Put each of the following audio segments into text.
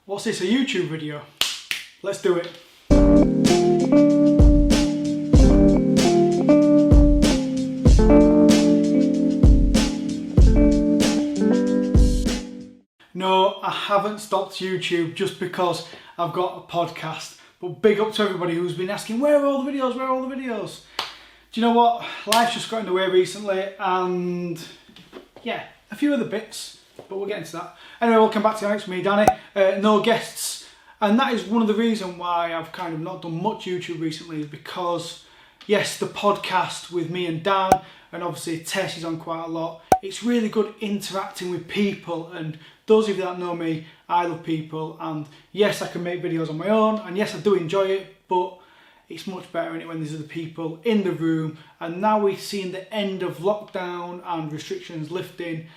What's this, a YouTube video? Let's do it. No, I haven't stopped YouTube just because I've got a podcast. But big up to everybody who's been asking, where are all the videos, where are all the videos? Do you know what? Life's just got in the way recently and yeah, a few other bits, but we'll get into that. Anyway, welcome back to It's me, Danny. No guests. And that is one of the reasons why I've kind of not done much YouTube recently, is because, yes, the podcast with me and Dan, and obviously Tess is on quite a lot. It's really good interacting with people, and those of you that know me, I love people, and yes, I can make videos on my own, and yes, I do enjoy it, but it's much better when there's other people in the room. And now we're seeing the end of lockdown and restrictions lifting,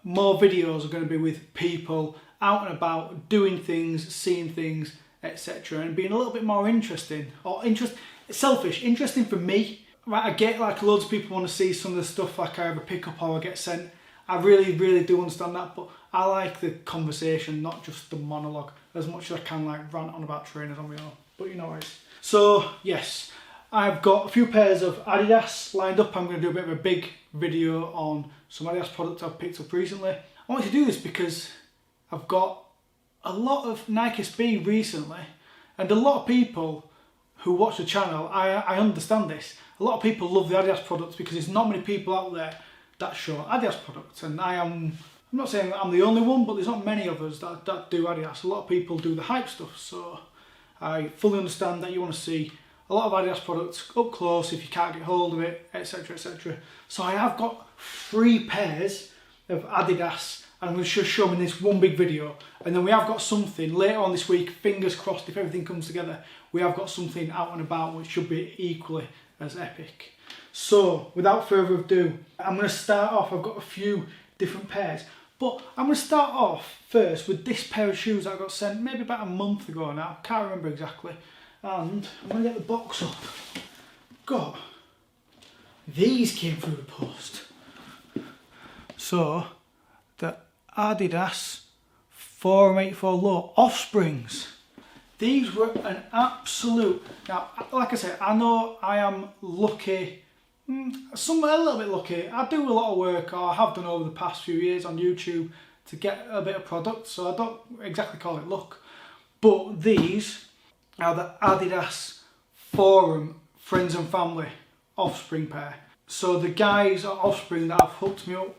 more videos are going to be with people out and about, doing things, seeing things, etc., and being a little bit more interesting, or selfish, interesting for me. Right, I get like loads of people want to see some of the stuff like I ever pick up or I get sent. I really do understand that, but I like the conversation, not just the monologue, as much as I can like rant on about trainers on my own. But you know what it is. So yes, I've got a few pairs of Adidas lined up. I'm going to do a bit of a big video on some Adidas products I've picked up recently. I want to do this because I've got a lot of Nike SB recently, and a lot of people who watch the channel, I understand this. A lot of people love the Adidas products because there's not many people out there that show Adidas products, and I'm not saying that I'm the only one, but there's not many of us that do Adidas. A lot of people do the hype stuff, so I fully understand that you want to see a lot of Adidas products up close if you can't get hold of it, etc, etc. So I have got 3 pairs of Adidas, and I'm going to just show them in this one big video. And then we have got something later on this week, fingers crossed if everything comes together, we have got something out and about which should be equally as epic. So without further ado, I'm going to start off. I've got a few different pairs, but I'm going to start off first with this pair of shoes that I got sent maybe about a month ago now, can't remember exactly. And I'm going to get the box up. Got these came through the post. So the Adidas 484 Low Offsprings. These were an absolute, now like I said, I know I am lucky, a little bit lucky. I do a lot of work, or I have done over the past few years on YouTube to get a bit of product, so I don't exactly call it luck. But these are the Adidas Forum Friends and Family Offspring pair. So the guys at Offspring that have hooked me up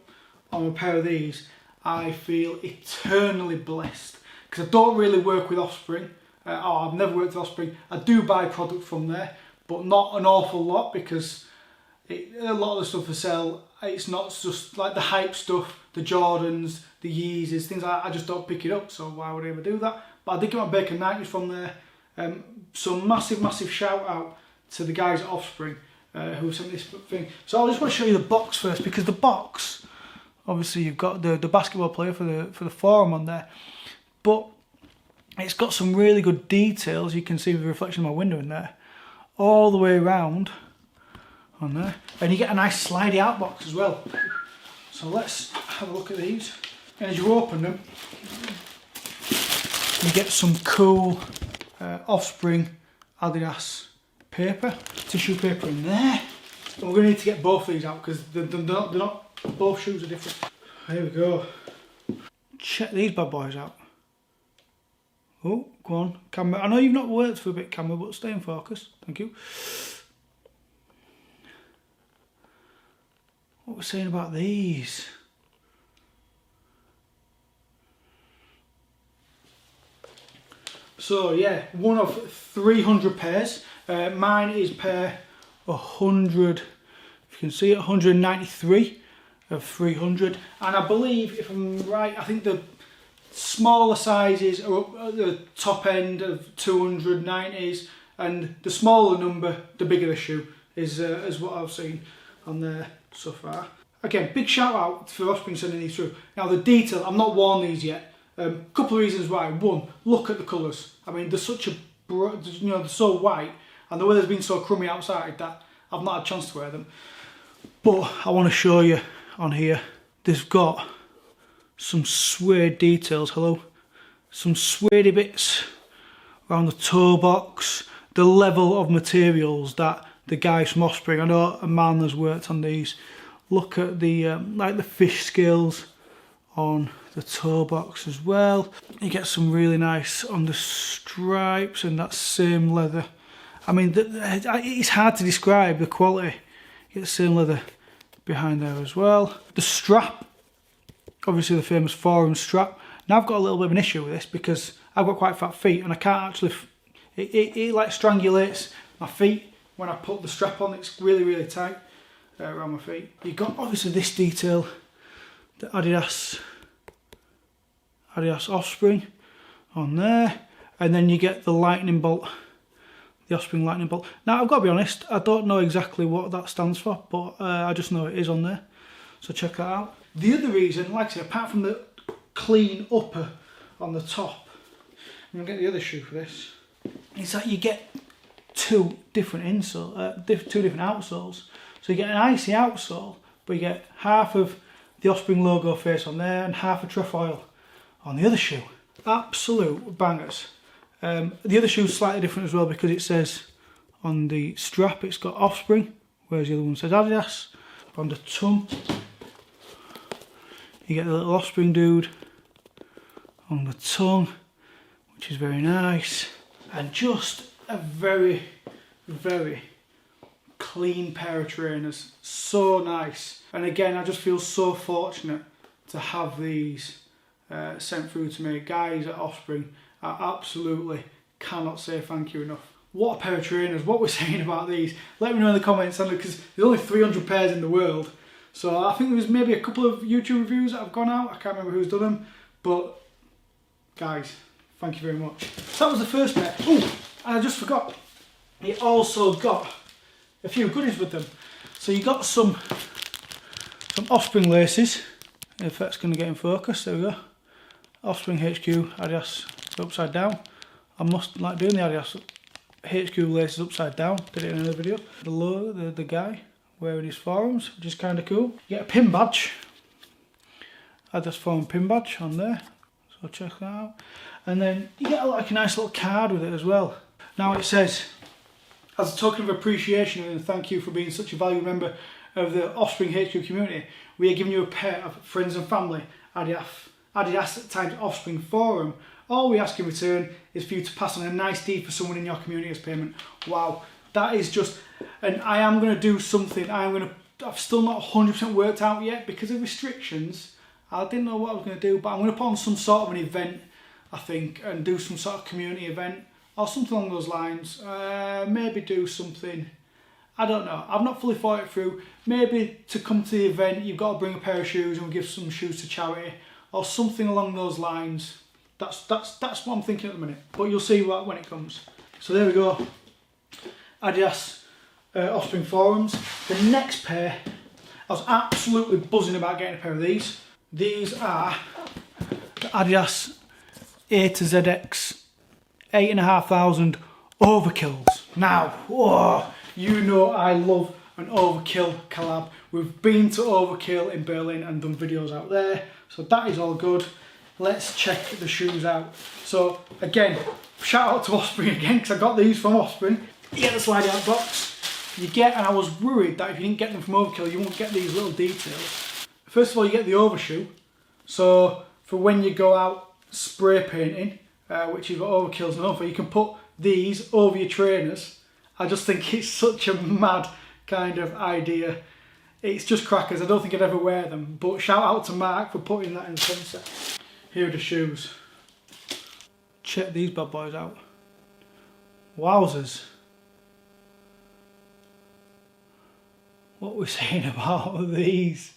on a pair of these, I feel eternally blessed, because I don't really work with Offspring. I've never worked with Offspring. I do buy product from there, but not an awful lot, because a lot of the stuff I sell, it's not just like the hype stuff, the Jordans, the Yeezys, things like that. I just don't pick it up, so why would I ever do that? But I did get my Bacon 90s from there. So massive shout out to the guys at Offspring who sent this thing. So I just want to show you the box first, because the box, obviously you've got the basketball player for the Forum on there, but it's got some really good details. You can see the reflection of my window in there, all the way around on there, and you get a nice slidey out box as well. So let's have a look at these. And as you open them, you get some cool Offspring Adidas paper, tissue paper in there. And we're going to need to get both of these out because they're not, both shoes are different. Here we go. Check these bad boys out. Oh, go on, camera. I know you've not worked for a bit, camera, but stay in focus. Thank you. What we're saying about these? So yeah, one of 300 pairs. Mine is pair 100. If you can see it, 193 of 300. And I believe, if I'm right, I think the smaller sizes are up at the top end of 290s, and the smaller number, the bigger the shoe is what I've seen on there so far. Again, big shout out for Offspring sending these through. Now the detail, I've not worn these yet. Couple of reasons why. One, look at the colours. I mean, they're such a, they're so white, and the weather's been so crummy outside that I've not had a chance to wear them. But I want to show you on here, they've got some suede details. Hello, some suede bits around the toe box. The level of materials that the guys from Offspring, I know a man has worked on these. Look at the like the fish scales on the toe box as well. You get some really nice on the stripes and that same leather. I mean, it's hard to describe the quality. You get the same leather behind there as well. The strap, obviously the famous forum strap. Now I've got a little bit of an issue with this because I've got quite fat feet and I can't actually, it like strangulates my feet when I put the strap on. It's really, really tight around my feet. You've got obviously this detail, the Adidas Offspring on there, and then you get the lightning bolt, the Offspring lightning bolt. Now I've got to be honest, I don't know exactly what that stands for, but I just know it is on there, so check that out. The other reason, like I said, apart from the clean upper on the top, I'm going to get the other shoe for this, is that you get two different outsoles. So you get an icy outsole, but you get half of the Offspring logo face on there and half a trefoil on the other shoe. Absolute bangers. The other shoe's slightly different as well because it says on the strap it's got Offspring, whereas the other one says Adidas. On the tongue, you get the little Offspring dude on the tongue, which is very nice. And just a very, very clean pair of trainers. So nice. And again, I just feel so fortunate to have these sent through to me. Guys at Offspring, I absolutely cannot say thank you enough. What a pair of trainers. What we're saying about these, let me know in the comments, because there's only 300 pairs in the world. So I think there's maybe a couple of YouTube reviews that have gone out. I can't remember who's done them, but guys, thank you very much. So that was the first pair. Oh, and I just forgot, it also got a few goodies with them. So you got some Offspring laces, if that's going to get in focus. There we go. Offspring HQ Adidas upside down. I must like doing the Adidas HQ laces upside down. Did it in another video. Below the guy wearing his forums, which is kind of cool. You get a pin badge. Adidas forum pin badge on there. So check that out. And then you get like a nice little card with it as well. Now it says, as a token of appreciation and thank you for being such a valuable member of the Offspring HQ community, we are giving you a pair of friends and family Adidas times Offspring forum. All we ask in return is for you to pass on a nice deed for someone in your community as payment. Wow, that is just, and I am going to do something. I've still not 100% worked out yet because of restrictions. I didn't know what I was going to do, but I'm going to put on some sort of an event, I think, and do some sort of community event or something along those lines. Maybe do something, I don't know, I've not fully thought it through. Maybe to come to the event you've got to bring a pair of shoes and we'll give some shoes to charity or something along those lines. That's what I'm thinking at the minute, but you'll see what when it comes. So there we go, Adidas Offspring forums. The next pair, I was absolutely buzzing about getting a pair of these. These are the Adidas A to ZX 8500 Overkills. Now, whoa, you know I love an Overkill collab. We've been to Overkill in Berlin and done videos out there, so that is all good. Let's check the shoes out. So again, shout out to Offspring again, because I got these from Offspring. You get the slide out box. You get, and I was worried that if you didn't get them from Overkill, you won't get these little details. First of all, you get the overshoe. So for when you go out spray painting, which is what Overkill's known for, you can put these over your trainers. I just think it's such a mad kind of idea. It's just crackers. I don't think I'd ever wear them, but shout out to Mark for putting that in the concept. Here are the shoes. Check these bad boys out. Wowzers. What we're saying about these.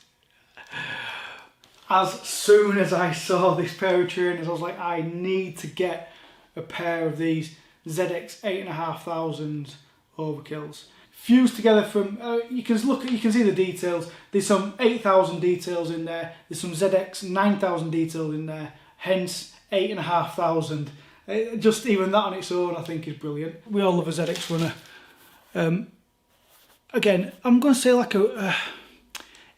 As soon as I saw this pair of trainers, I was like, I need to get a pair of these ZX8500 Overkills. Fused together from, you can see the details. There's some 8000 details in there. There's some ZX9000 details in there. Hence 8500. Just even that on its own, I think, is brilliant. We all love a ZX runner. Again, I'm going to say like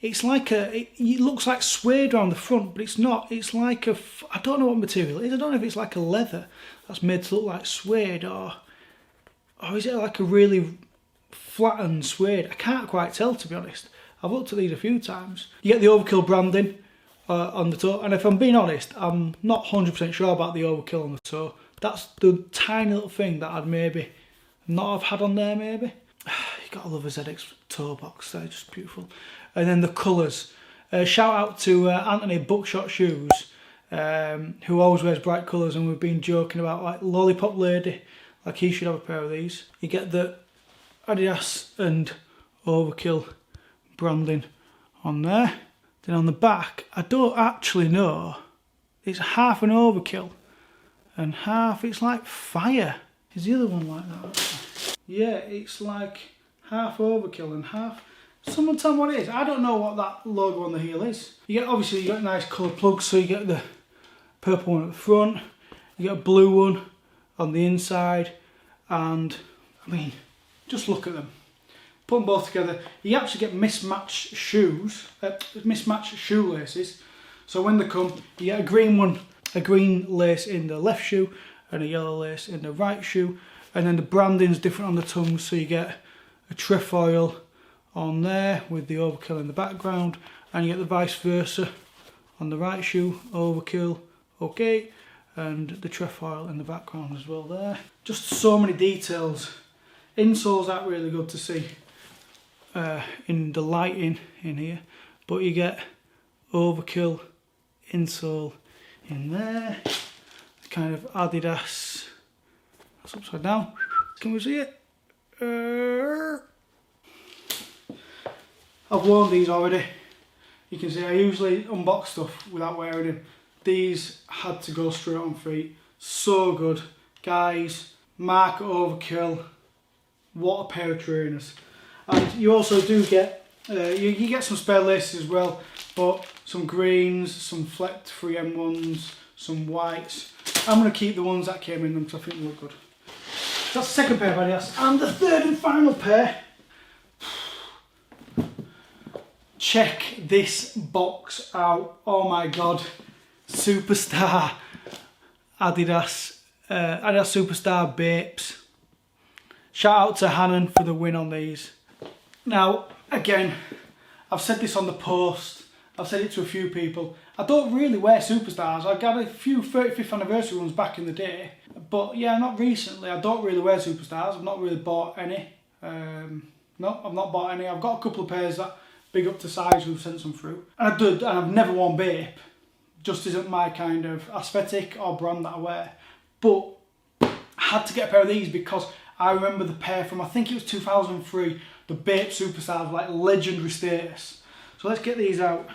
It's like it looks like suede around the front, but it's not. It's like I don't know what material it is. I don't know if it's like a leather that's made to look like suede, or is it like a really flattened suede? I can't quite tell, to be honest. I've looked at these a few times. You get the Overkill branding on the toe, and if I'm being honest, I'm not 100% sure about the Overkill on the toe. That's the tiny little thing that I'd maybe not have had on there, maybe. You gotta love a ZX toe box, they're just beautiful. And then the colours. Shout out to Anthony Buckshot Shoes, who always wears bright colours, and we've been joking about like Lollipop Lady, like he should have a pair of these. You get the Adidas and Overkill branding on there. Then on the back, I don't actually know, it's half an Overkill and half it's like Fire. Is the other one like that? Yeah, it's like half Overkill and half... Someone tell me what it is. I don't know what that logo on the heel is. Obviously you got nice coloured plugs, so you get the purple one at the front, you get a blue one on the inside, and I mean, just look at them. Put them both together, you actually get mismatched shoes, mismatched shoelaces. So when they come, you get a green lace in the left shoe and a yellow lace in the right shoe, and then the branding's different on the tongue, so you get a trefoil on there with the Overkill in the background, and you get the vice versa on the right shoe, Overkill, okay, and the trefoil in the background as well there. Just so many details. Insoles aren't really good to see in the lighting in here, but you get Overkill insole in there, kind of Adidas. That's upside down. Can we see it? I've worn these already. You can see I usually unbox stuff without wearing them. These had to go straight on feet. So good. Guys, mark Overkill. What a pair of trainers. And you also do get, you get some spare laces as well, but some greens, some flecked 3M1s, some whites. I'm going to keep the ones that came in them because I think they look good. That's the second pair of Adidas. And the third and final pair. Check this box out. Oh my god. Superstar Adidas. Adidas Superstar Bapes. Shout out to Hannon for the win on these. Now, again, I've said this on the post. I've said it to a few people. I don't really wear Superstars. I got a few 35th anniversary ones back in the day. But yeah, not recently. I don't really wear Superstars. I've not really bought any. No, I've not bought any. I've got a couple of pairs that big up to size who've sent some through. And I've never worn Bape. Just isn't my kind of aesthetic or brand that I wear. But I had to get a pair of these because I remember the pair from, I think it was 2003, the Bape Superstars, like legendary status. So let's get these out.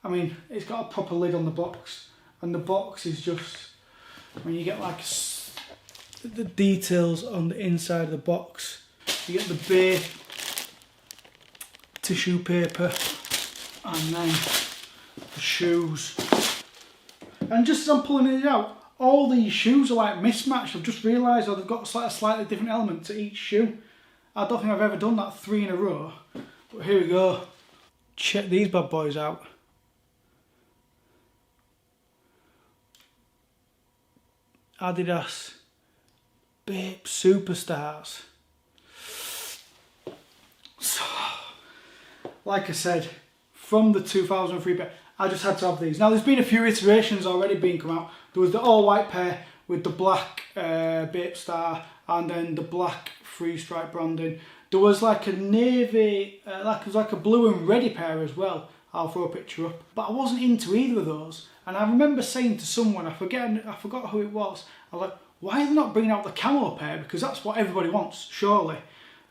I mean, it's got a proper lid on the box, and the box is just, I mean, you get like the details on the inside of the box. You get the Bape tissue paper, and then the shoes. And just as I'm pulling it out, all these shoes are like mismatched. I've just realised they've got a slightly different element to each shoe. I don't think I've ever done that 3 in a row. But here we go. Check these bad boys out. Adidas Bape Superstars. So, like I said, from the 2003 pair, I just had to have these. Now there's been a few iterations already being come out. There was the all white pair with the black Bape star and then the black 3-stripe branding. There was like a navy, like a blue and reddy pair as well. I'll throw a picture up. But I wasn't into either of those. And I remember saying to someone, I forgot who it was, I was like, why are they not bringing out the camo pair? Because that's what everybody wants, surely.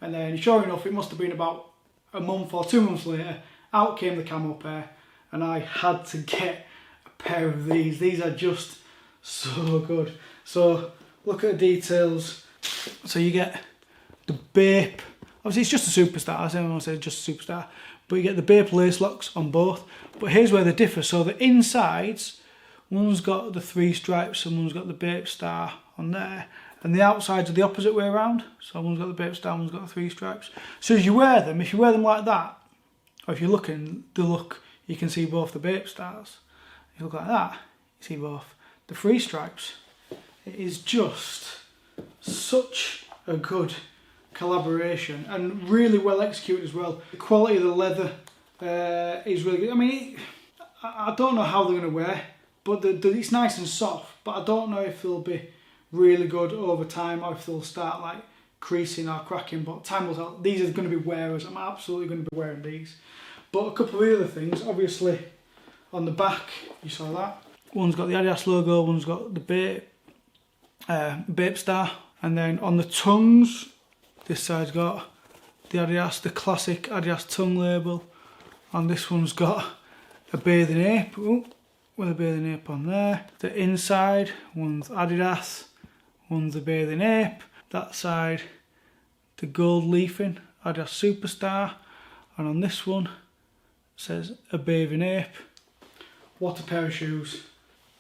And then sure enough, it must have been about a month or 2 months later, out came the camo pair. And I had to get a pair of these. These are just so good. So look at the details. So you get the Bape, obviously it's just a Superstar, as everyone says, just a Superstar. But you get the Bape lace locks on both. But here's where they differ. So the insides, one's got the 3 stripes and one's got the Bape star on there. And the outsides are the opposite way around. So one's got the Bape star, one's got the 3 stripes. So as you wear them, if you wear them like that, or if you look in the look, you can see both the Bape stars. If you look like that, you see both the three stripes. It is just such a good collaboration and really well executed as well. The quality of the leather is really good. I mean, I don't know how they're going to wear, but it's nice and soft, but I don't know if they'll be really good over time or if they'll start like creasing or cracking, but time will tell. These are going to be wearers. I'm absolutely going to be wearing these. But a couple of the other things, obviously on the back, you saw that. One's got the Adidas logo, one's got the Bape star, and then on the tongues, this side's got the Adidas, the classic Adidas tongue label. On this one's got a bathing ape, with a bathing ape on there. The inside, one's Adidas, one's the bathing ape. That side, the gold leafing, Adidas Superstar. And on this one, it says a bathing ape. What a pair of shoes.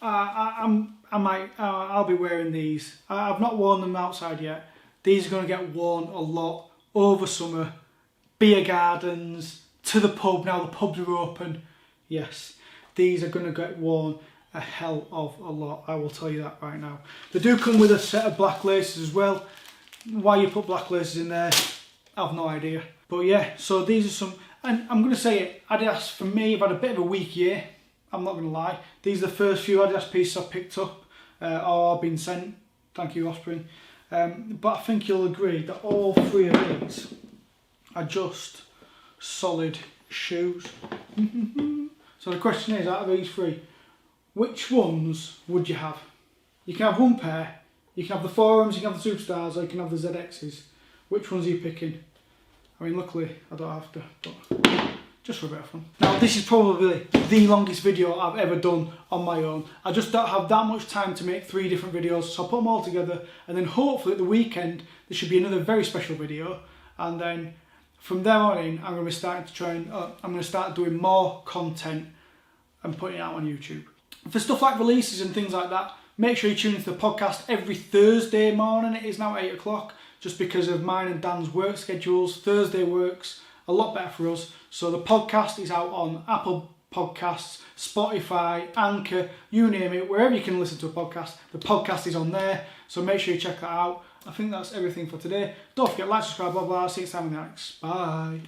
I'll be wearing these. I've not worn them outside yet. These are going to get worn a lot over summer. Beer gardens, to the pub now the pubs are open. Yes, these are going to get worn a hell of a lot. I will tell you that right now. They do come with a set of black laces as well. Why you put black laces in there, I've no idea. But yeah, so these are some, and I'm going to say it, Adidas for me have had a bit of a weak year. I'm not going to lie. These are the first few Adidas pieces I've picked up or been sent. Thank you, Offspring. But I think you'll agree that all three of these are just solid shoes. So the question is, out of these three, which ones would you have? You can have one pair, you can have the Forums, you can have the Superstars, or you can have the ZXs. Which ones are you picking? I mean, luckily I don't have to, but just for a bit of fun. Now this is probably the longest video I've ever done on my own. I just don't have that much time to make 3 different videos, so I'll put them all together, and then hopefully at the weekend there should be another very special video, and then from there on in I'm going to be starting to I'm going to start doing more content and putting it out on YouTube. For stuff like releases and things like that, make sure you tune into the podcast every Thursday morning. It is now 8 o'clock, just because of mine and Dan's work schedules. Thursday works a lot better for us. So the podcast is out on Apple Podcasts, Spotify, Anchor, you name it, wherever you can listen to a podcast, the podcast is on there. So make sure you check that out. I think that's everything for today. Don't forget, like, subscribe, blah, blah. See you next time in the next. Bye.